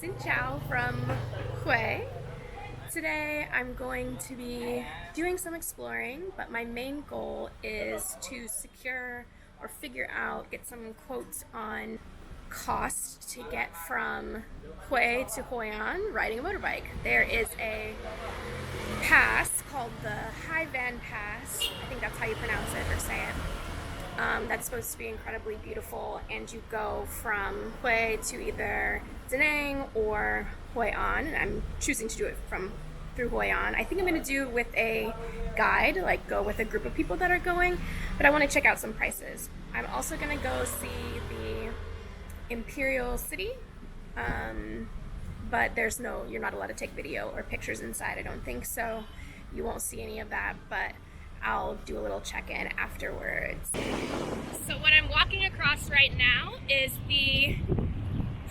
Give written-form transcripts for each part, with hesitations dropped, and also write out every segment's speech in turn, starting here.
Xin Chao from Hue. Today I'm going to be doing some exploring, but my main goal is to secure or figure out, get some quotes on cost to get from Hue to Hoi An riding a motorbike. There is a pass called the High Van Pass. I think that's how you pronounce it or say it. That's supposed to be incredibly beautiful, and you go from Hue to either Da Nang or Hoi An, and I'm choosing to do it through Hoi An. I think I'm going to do it with a guide, like go with a group of people that are going, but I want to check out some prices. I'm also going to go see the Imperial City, but you're not allowed to take video or pictures inside, I don't think, so you won't see any of that, but I'll do a little check-in afterwards. So what I'm walking across right now is the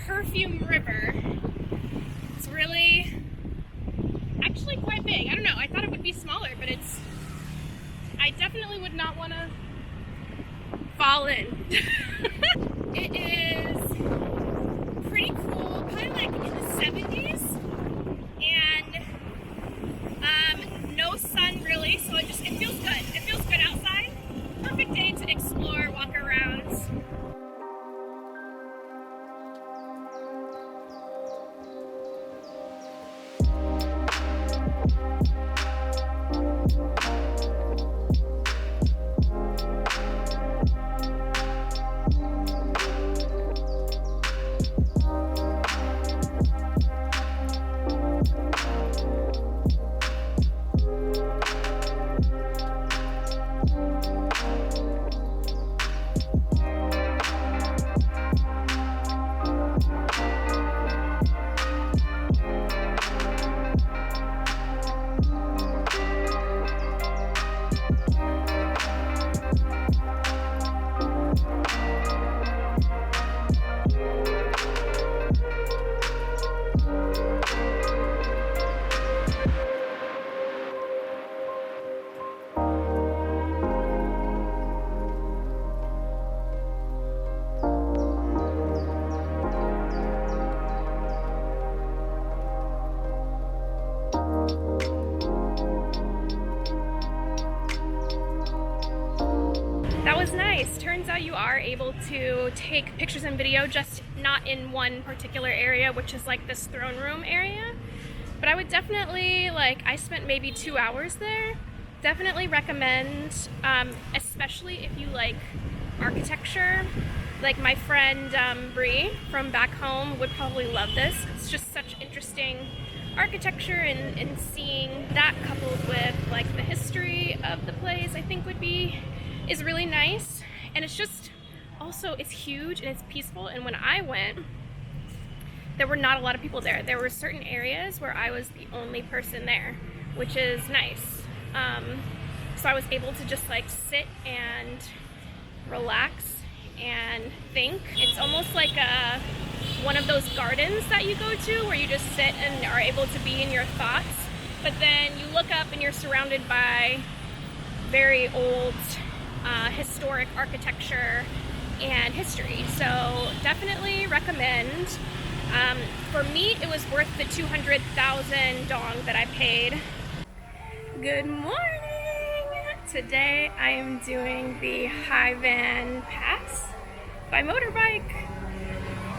Perfume River. It's actually quite big. I don't know, I thought it would be smaller, but I definitely would not want to fall in. It is pretty cool, probably like in the 70s, and no sun really, so it feels good. It feels good outside. Perfect day to explore, walk around. That was nice. Turns out you are able to take pictures and video, just not in one particular area, which is like this throne room area. But I would definitely, I spent maybe 2 hours there. Definitely recommend, especially if you like architecture. Like my friend Bree from back home would probably love this. It's just such interesting architecture, and seeing that coupled with like the history of the place, I think is really nice. And it's just also, it's huge and it's peaceful, and when I went there were not a lot of people there. There were certain areas where I was the only person there, which is nice. So I was able to just sit and relax and think. It's almost like one of those gardens that you go to where you just sit and are able to be in your thoughts, but then you look up and you're surrounded by very old historic architecture and history. So definitely recommend. For me, it was worth the 200,000 dong that I paid. Good morning! Today I am doing the High Van Pass by Motorbike.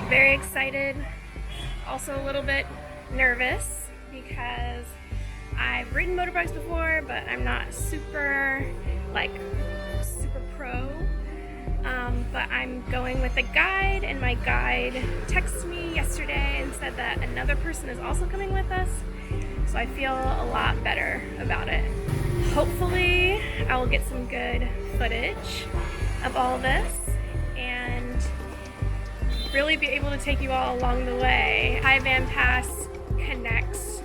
Very excited. Also a little bit nervous because I've ridden motorbikes before, but I'm not super pro. But I'm going with a guide, and my guide texted me yesterday and said that another person is also coming with us, so I feel a lot better about it. Hopefully I will get some good footage of all this and really be able to take you all along the way. High Van Pass connects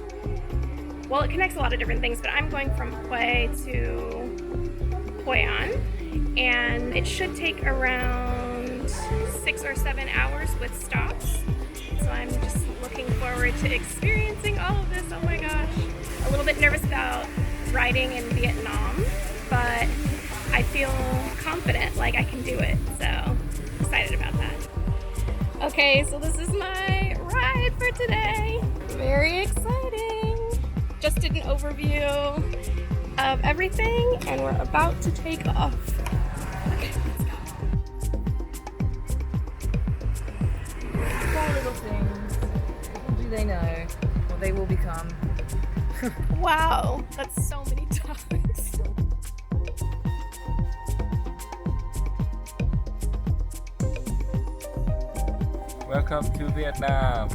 a lot of different things, but I'm going from Hue to Hoi An, and it should take around 6 or 7 hours with stops. So I'm just looking forward to experiencing all of this. Oh my gosh. A little bit nervous about riding in Vietnam, but I feel confident, like I can do it. So excited about that. Okay, so this is my ride for today. just did an overview of everything, and we're about to take off. Okay, let's go. Poor little things. Little do they know what they will become. Wow, that's so many dogs. Welcome to Vietnam.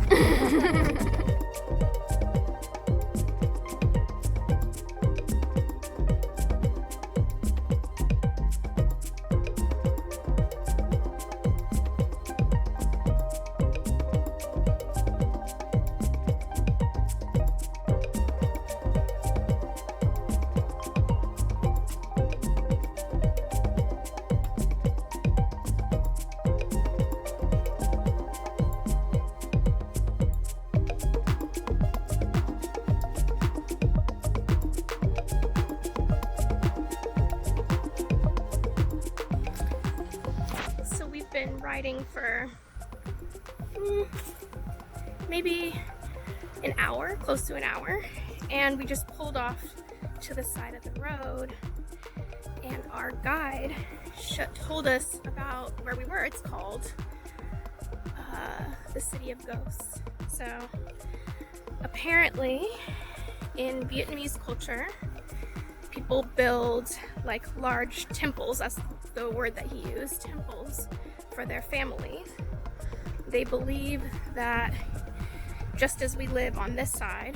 Been riding for maybe an hour, close to an hour, and we just pulled off to the side of the road, and our guide told us about where we were. It's called the City of Ghosts. So apparently in Vietnamese culture, people build like large temples, that's the word that he used, temples, for their families. They believe that just as we live on this side,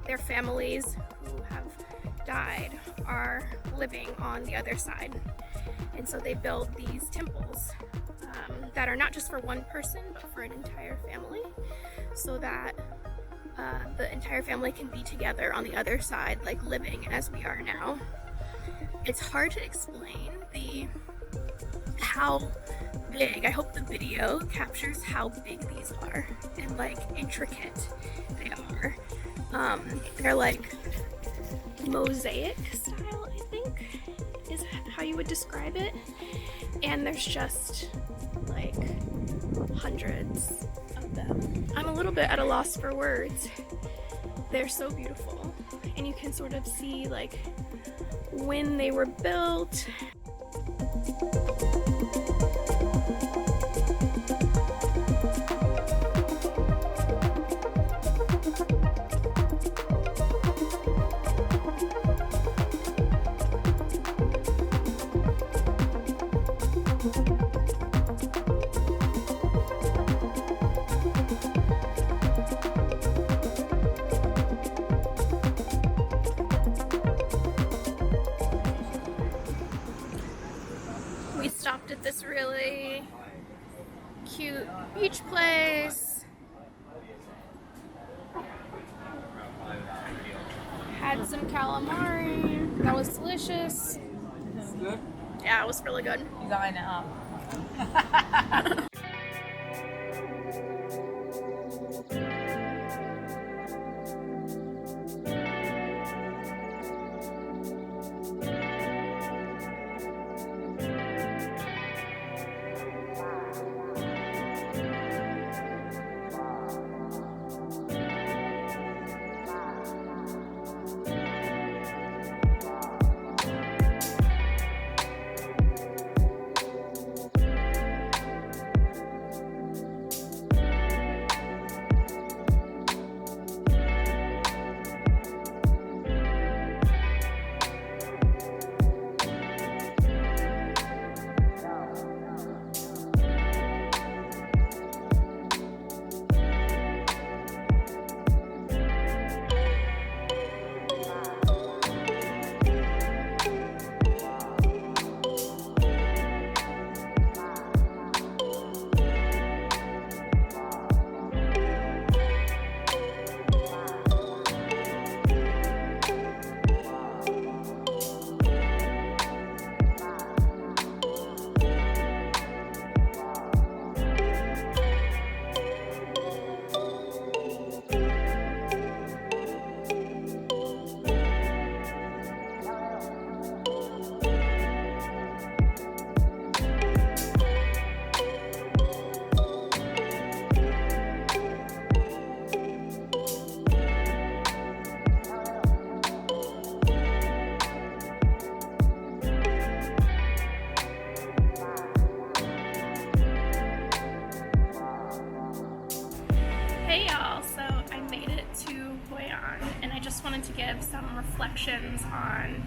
their families who have died are living on the other side. And so they build these temples that are not just for one person, but for an entire family, so that the entire family can be together on the other side, like living as we are now. It's hard to explain how big. I hope the video captures how big these are and like intricate they are. They're like mosaic style, I think is how you would describe it. And there's just like hundreds of them. I'm a little bit at a loss for words. They're so beautiful, and you can sort of see like when they were built. We stopped at this really cute beach place. Had some calamari. That was delicious. It's good. Yeah, it was really good. He's eyeing it up. Hey y'all, so I made it to Hue I, and I just wanted to give some reflections on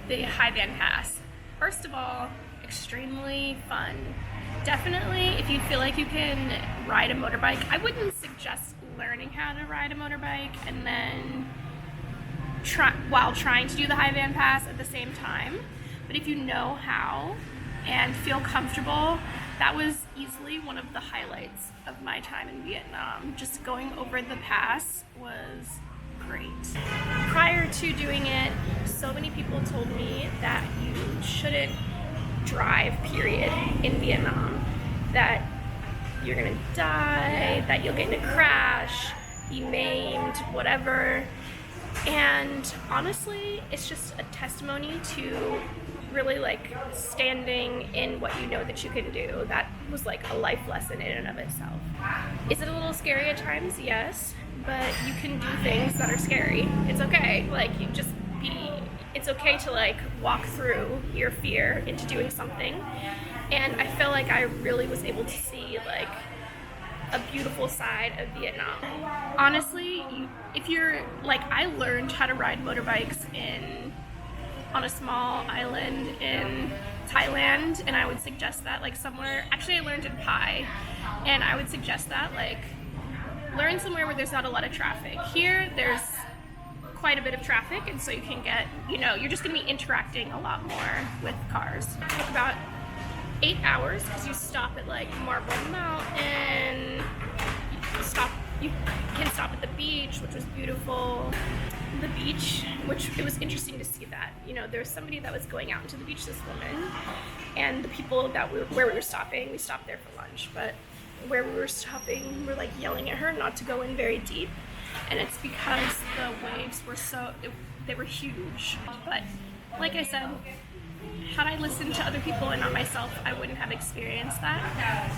the High Van Pass. First of all, extremely fun. Definitely, if you feel like you can ride a motorbike, I wouldn't suggest learning how to ride a motorbike and then while trying to do the High Van Pass at the same time. But if you know how and feel comfortable, that was easily one of the highlights of my time in Vietnam. Just going over the pass was great. Prior to doing it, so many people told me that you shouldn't drive, period, in Vietnam. That you're gonna die, that you'll get in a crash, be maimed, whatever. And honestly, it's just a testimony to really like standing in what you know that you can do. That was like a life lesson in and of itself. Is it a little scary at times? Yes, but you can do things that are scary. It's okay. Like it's okay to like walk through your fear into doing something. And I feel like I really was able to see like a beautiful side of Vietnam. Honestly, if you're like, I learned how to ride motorbikes on a small island in Thailand, and I would suggest that like somewhere, actually I learned in Pai, and I would suggest that like learn somewhere where there's not a lot of traffic. Here there's quite a bit of traffic, and so you can get, you're just gonna be interacting a lot more with cars. It took about 8 hours because you stop at like Marble Mountain, you can stop at the beach, which was beautiful. The beach, which it was interesting to see that, there was somebody that was going out into the beach, this woman, and the people where we were stopping, we stopped there for lunch, but where we were stopping, we were like yelling at her not to go in very deep, and it's because the waves were they were huge. But like I said, had I listened to other people and not myself, I wouldn't have experienced that.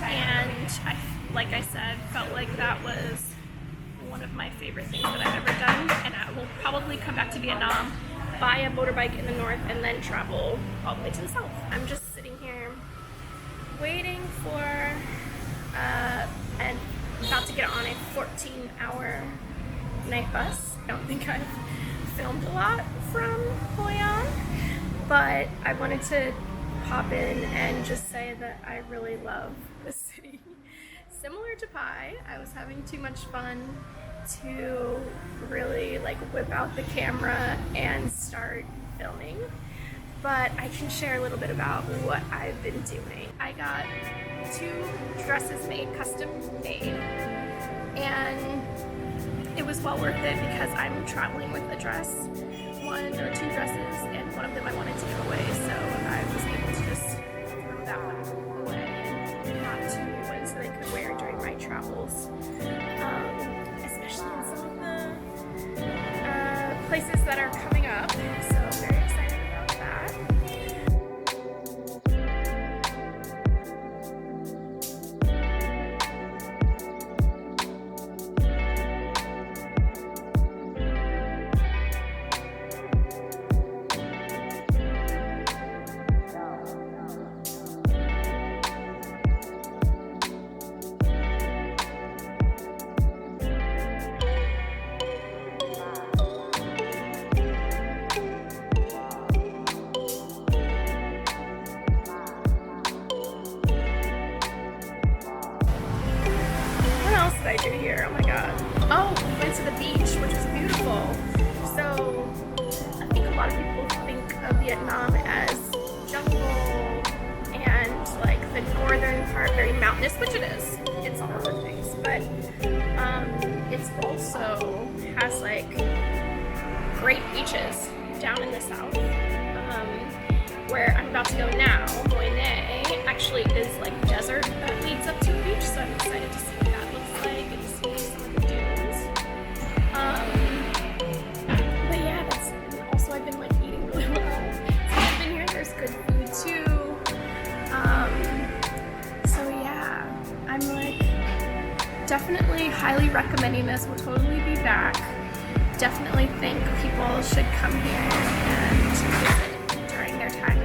And like I said, felt like that was one of my favorite things that I've ever done. And I will probably come back to Vietnam, buy a motorbike in the north, and then travel all the way to the south. I'm just sitting here waiting for, and about to get on a 14-hour night bus. I don't think I've filmed a lot from Hue I, but I wanted to pop in and just say that I really love the city. Similar to Pai, I was having too much fun to really like whip out the camera and start filming, but I can share a little bit about what I've been doing. I got 2 dresses made, custom made, and it was well worth it because I'm traveling with a dress, 1 or 2 dresses, and one of them I wanted to give away, so I was able to just throw that one away and got 2 new ones that I could wear during my travels, especially in some of the places that are coming up, so very excited about that. I do here? Oh my god. Oh, we went to the beach, which was beautiful. So, I think a lot of people think of Vietnam as jungle and like the northern part very mountainous, which it is. It's all of the things, but it's also has like great beaches down in the south. Where I'm about to go now, Hue I, actually is like desert that leads up to a beach, so I'm excited to see what that looks like and see some of the dunes. But yeah, also I've been like eating really well. Since I've been here, there's good food too. So yeah, I'm like definitely highly recommending this. We'll totally be back. Definitely think people should come here and visit during their time